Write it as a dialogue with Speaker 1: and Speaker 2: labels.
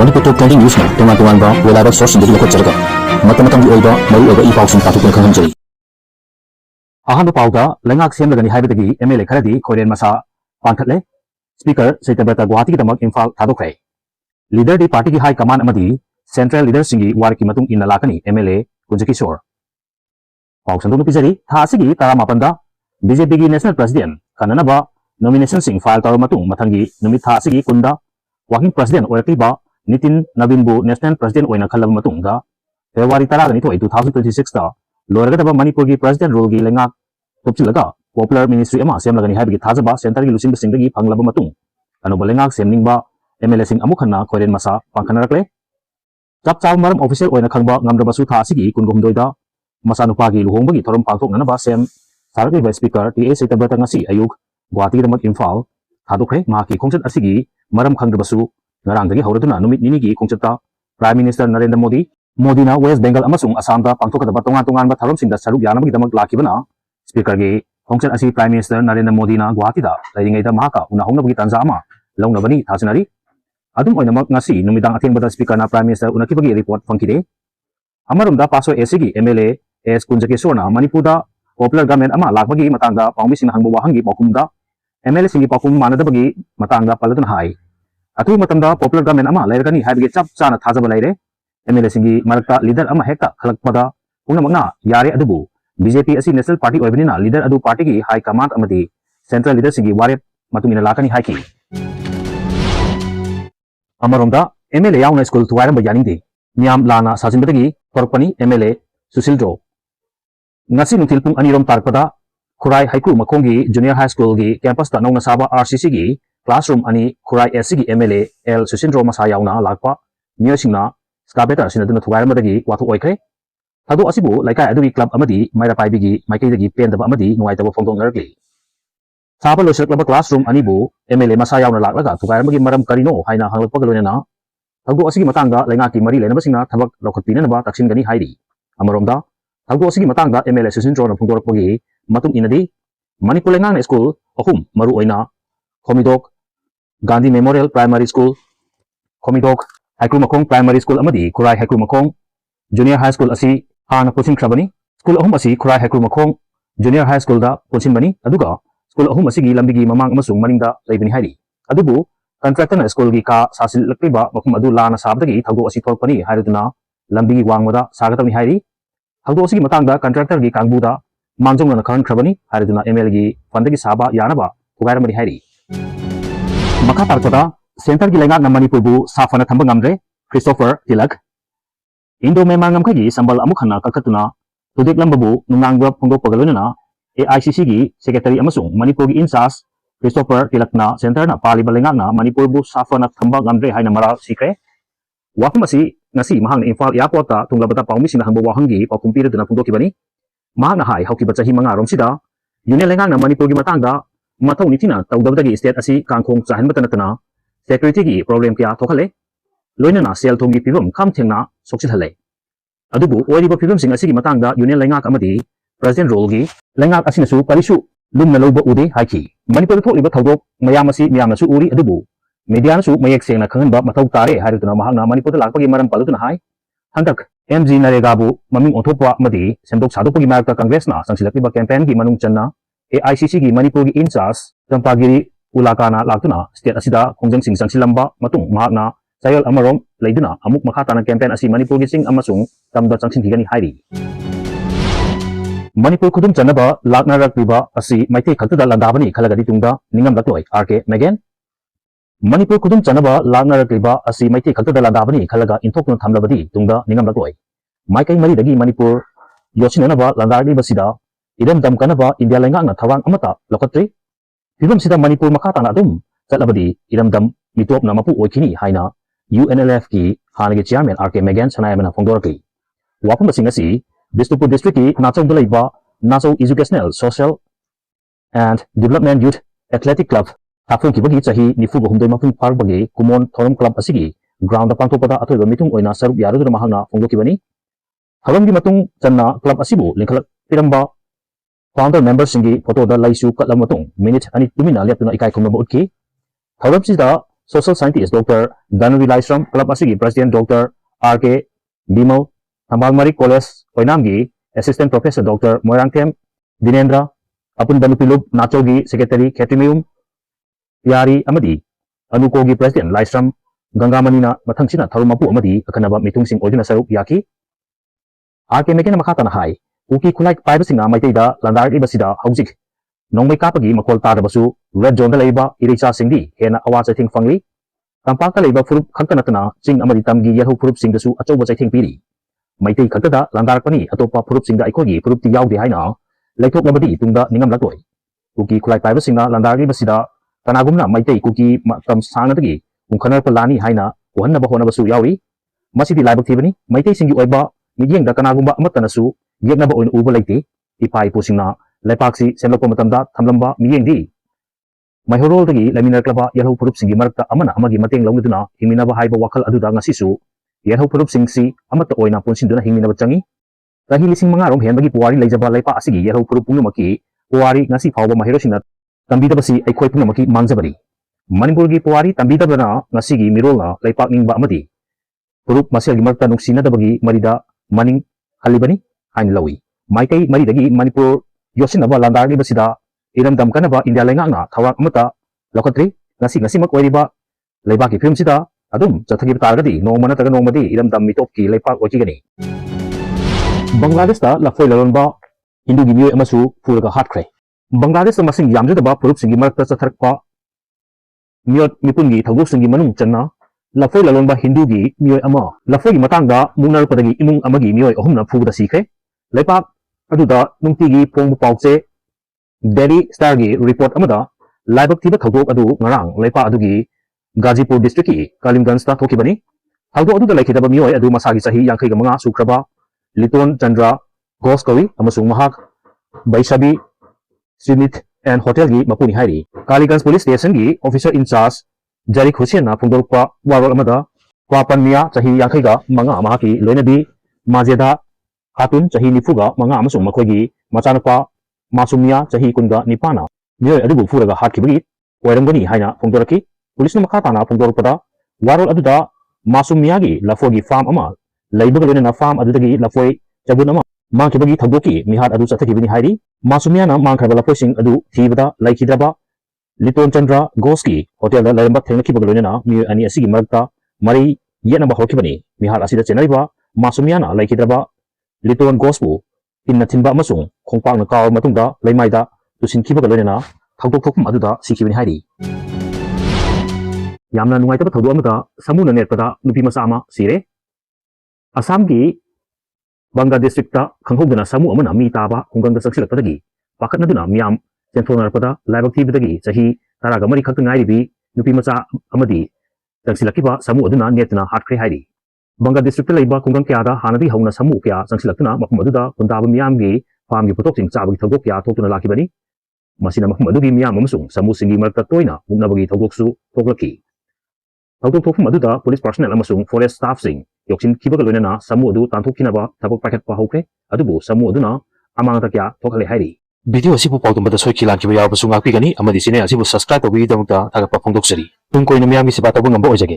Speaker 1: Manipur Top 20 News na tungan-tungan ba wala ba source hindi lakot jaraga mata-matang oiba maru oiba ipaw sing tatuk khangam jari ahan pawda lengak sem lagani haibadagi MLA kharadi khoren masa pangkhatle speaker Saitabata Guwahati ki damak Imphal thadokre leader di party ki high command amadi central leader singi war ki matung inna lakani MLA Kunjakishore paw sandung pijari tha asigi taramapanda BJP ki national president kanana ba nomination sing file tar matung mathangi numit tha asigi kunda working president oirkiba Nitin Nabinbu national president oina khalaba matungda February 2026 ta loragadaba Manipur gi president role gi lengak topchilaga popular ministry ama semlagani haibagi thajaba center gi lusin singdagi phanglaba matung anoba lengak semningba MLA sing amukhanna khoren masa pangkhanarakle chap chaw maram official oina khangba ngamraba su tha asigi kungomdoida masa nupa gi luhongbagi thorom pangthoknanaba sem sargai vice speaker TA Saitabata ngasi ayuk Guwahati damak Imphal thadokre ma ki khongchat asigi maram khangdrabasu ngarangdagi hauraduna numit ninigi khongchata Prime Minister Narendra Modi na West Bengal amasung Assam da pangthokadaba tongan ba tharom singda saruk yanamagi damak lakibana speaker gi khongchat asi Prime Minister Narendra Modi na Guwahati da lairingai da mahaka una hongnabagi tanza ama laungnabani thasinari adum oinamak ngasi numidang athengbada speaker na Prime Minister unakibagi report phangkide amarumda paso SG MLA S Kunjakishore na Manipur da popular government ama lakbagi matangda pangmising hangbo wahangi pakumda MLA singi pakum manadabagi matangda paladun hai Atu matamda popular government ama lairagani haibagi chap chana thajaba laire MLA singi marakta leader ama hekta khalakpada punamagna yare adubu BJP asi national party oibnina leader adu party gi high command amadi central leader singi warep matungina lakani haiki Amaronda MLA yauna school thuwairam bayaningdi miyam lana sajinbadagi torpani MLA Susildro ngasi nungtil pung anirom tarpada Khurai Haiku Makhongi Junior High School gi campus ta nongna saba RCC gi classroom ani Khurai SC gi MLA L Susindro Masa yauna lakpa miyosingna skabetar sinaduna thuwairamdagi wathu oikre thadu asibu laikai adubi club amadi maira paibi gi maikaidagi pendaba amadi nuaitaba phongdongnarakli saba loisaklaba classroom ani bu MLA Masa yauna laklaga thuwairamagi maram karino haina hanglakpaga loinana thadu asigi matangda laingaki mari lenabasingna thabak lokhotpinanaba taksingani hairi amaromda thadu asigi matangda MLA Susindro na phongdorakpagi matung inadi Manipur lengang school ahum maru oina Khomidok Gandhi Memorial Primary School Khomidok Haiku Makhong Primary School amadi Khurai Haiku Makhong Junior High School asi hana pusin khrabani school ahum asi Khurai Haiku Makhong Junior High School da pusin bani aduga school ahum asi gi lambigi mamang amasung maningda leibani hairi adubu contractor na school gi ka sasil lakriba makhum adu lana sabdagi thago asi thorpani hairaduna lambigi wangmada sagatami hairi thago asi gi matangda contractor gi kangbuda mangjong na kharan khrabani hairaduna ML gi pandagi saba yanaba thugairamani hairi Maka tarpada center gi lengak na Manipur bu safana thamba ngamre Christopher Tilak Indo memang ngamkhagi sambal amukhanna kakatuna tudik lambabu nunangba phongdok pagalonana AICC gi secretary amasung Manipur gi incharge Christopher Tilak na center na pali balengak na Manipur bu safana thamba ngamre haina mara sikre wakumasi ngasi mahang Imphal airport ta tunglabata pawmi sina hangbo wahangi pakumpira duna phongdokibani mahang na hai haukiba chahi manga romsida union lengak na Manipur gi matangda Matau nitina tawdabdagi state asi kangkhong chahanbata natana security gi problem kya thokhale loinana sel thongi pibam kham thengna sokchilhale adubu oiriba pibam sing asi gi matangda union lengak amadi president role gi lengak asinasu parisu lumna loba ude haiki Manipur thokliba thawdok mayam asi miyamnasu uri adubu media nasu mayek sengna khanganba mathau tare hairutuna mahangna Manipur lakpagi maram palutuna hai handak MG Narega bu maming othopwa amadi semdok sadopagi marakta congress na sangsilakliba campaign gi manung channa AICC gi Manipur gi incharge Champagiri Ulakana laktuna state asida khongjang sing sangsilamba matung mahakna sayal amarom leiduna amuk makhatana campaign asi Manipur gi sing amasung tamda changsinthigani hairi Manipur khudum chanaba laknarakriba asi maithei khatada landabani khalagadi tungda ningam lakloi RK Megan Manipur khudum chanaba laknarakriba asi maithei khatada landabani khalaga inthokna thamlabadi tungda ningam lakloi maikai mari dagi Manipur yosinanaba landagri basida idam dam kanaba India lengak na thawang amata lokatri pibam sida Manipur makhatana adum chatlabadi idam dam mitop na mapu oikhini haina UNLF ki hanagi chairman RK Megan sanayamana phongdoraki wapum basingasi Bishnupur district ki Nachau dalaiba Nachau Educational Social and Development Youth Athletic Club thafung kibagi chahi nifu bahumdoi mapung pharbagi kumon thorom club asigi ground da pangthopada athoiba mitung oina saruk yaruduna mahangna phongdokibani tharom gi matung channa club asibu lingkhalak tiramba founder members singi photo da laisu katlam matung minute ani tumina leptuna ikai khomna utki thawram sida Social Scientist Dr. Danuri Laisram Club Asigi President Dr. R.K. Bimal, Tambalmari College Oinamgi Assistant Professor Dr. Moirangkem Dinendra, Apun Banupilub Nachogi Secretary Ketrimium Yari Amadi, Anukogi President Laisram Gangamanina Matangsina Tarumapu Amadi, Akanaba Mitungsing Odina Sarup Yaki, R.K. Mekena Makatana Hai, Uki Kulak Pibasina Maitida, Landar Ibasida, Hausik, Nongmai Kapagi Makol Tarabasu, Red John the Labor, Iricha Singdi, Hena Awas Ting Fangli, Tampaka Labor Furup Kankanatana, Sing Amaditamgi Yahu Furup Sing the Su, Achoba Ting Piri. Maitei Kakada, Landar Pani, Atopa Furup Sing the Ikogi, Furup Tiau de Haina, Lake Nabadi, Tunda Ningam Latoi. Uki Kulak Pibasina, Landar Ibasida, Tanagumna, Maitei Kuki, Matam Sangatagi, Unkana Palani Haina, Wana Bahonabasu Yauri, Masidi Labor Tibani, Maitei Singi Oba, Midian the Kanagumba Matanasu, Yagnaba on Uber Lake, Ipai Pusina, Lepaxi, Selapomatamda, Tamlamba, Miendi. My horol the Lamina Klaba, Yellow Purup Singi Marta, Amana, Amagi Mating Longduna, Himinaba Haiba Wakal Aduda Sisu, Yellow Purup Sing Si, Amata Oina Punsinduna Himina Changi, Tahi Sing Mangarum, Hemagi Puari, Lajaba Lepa Asigi, Yellow Purupumaki, Puari, Nasi Power Mahirosina, Tambidabasi, a Quipumaki, Manzabari. Manipurgi Puari, Tambidabana, Nasigi, Mirola, Lepak Ning Bamadi. Purup Masel Marta Nuxina Dabagi, Marida, Maning, Halibani, and Lowy. Maitei Maridagi, Manipur, Yosinaba Landari Basida, Iram Damkanaba, India Langana, Tawak Mata, Lokatri, Nasimak Wariba, Lebaki Film Sita, Adum, Zataki Targadi, no Manata Nomadi, Iram Dam Mitoki, Lepak Wakigani. Bangladesh, La Foilalonba, Hindu Gimu Amasu, Furaga Hatkre. Bangladesh Masing Yamjaba, Purup Singi Marta Satarpa, Miot Mipungi, Tagu Singi Manung Chana, La Foilalonba Hindugi, Mio Ama, La Foi Matanga, Munar Padagi, Imung Amagi, Mio, Homna Fuda Sike, Lepak, Aduda, Nungtigi, Pong Pauce, Delhi Stargi report Amada, Laibak Tiba Togok Adu, Marang, Lepa Adugi, Gazipur District, Kalimgan Star Tokibani, Hago Adu the Lakita Mio, Adu Masagi Sahi, Yankigamanga, Sukraba, Liton Chandra, Goskawi, Amasung Mahak, Baishabi, Smith, and Hotel Gi, Mapuni Hari, Kaligans Police Station Gi, Officer in Charge, Jari Husena, Pundorpa, Waro Amada, Kwapan Mia, Sahi Yankiga, Manga Mahaki, Loinabi, Mazeda, Hatun, Sahi Nifuga, Manga Amasung Makogi, Machanapa, Masumia, Sahi Kunda, Nipana, Mio Adubu Furaga Hakibri, Warangoni, Haina, Pundoraki, Police Makatana, Pundorpada, Waro Aduda, Masumiagi, Lafogi Farm Ama, Labour Farm Adudagi, Lafoi, Jabunama, Mankibagi Tagoki, Mihad Adu Sataki Hari, Masumiana, Mankabala Pushing Adu, Tibada, Laikidaba, Liton Chandra, Goski, Hotel Lamba Tenaki Bagalona, Mio Ani Asigi Marta, Mari, Yenaba Hokibani, Mihad Asida Chenaiba, Masumiana, Laikidaba, Liton Gospel, in the Timba Masung, Kompang Kau Matunda, Laimaida, to Sinkiba Galena, Tagokum Aduda, Sikibin Hari. Yamna Nuaita Togomata, Samuna Nepada, Nupimasama, Sire Asamgi Banga District, Kangogana Samu Amana, Mitaba, Hunganga Saxilapagi, Pakataduna, Miam, Central Pada, Labak Tibagi, Sahi, Taragamari Katangai, Nupimasa Amadi, Saxilakiba, Samu Aduna, Netana, Hatkre Hari. Banga District Labor Kungankiada, Hanadi Hona Samukia, Sansilatuna, Makumaduda, Kundaba Miamgi, Farm Putoking, Sabi Togokia, Totuna Lakibani, Masina Makumadugi Miamusung, Samu Singi Marta Toina, Unabagi Togoksu, Toglaki. Togok Maduda, Police Personnel Amasung, Forest Staff Sing, Yoxin Kibagaluna, Samu Adu, Tantukinaba, Tabok Packet Pahoke, Adubu, Samu Aduna, Amangatakia, Tokale Hari. Video Sipu Pautum the Soki Lankiba Sunga Pigani, Amadisine, as he was subscribed to be the Tagapong Doxeri. Tunko in Miami Sibatabung and Boys again.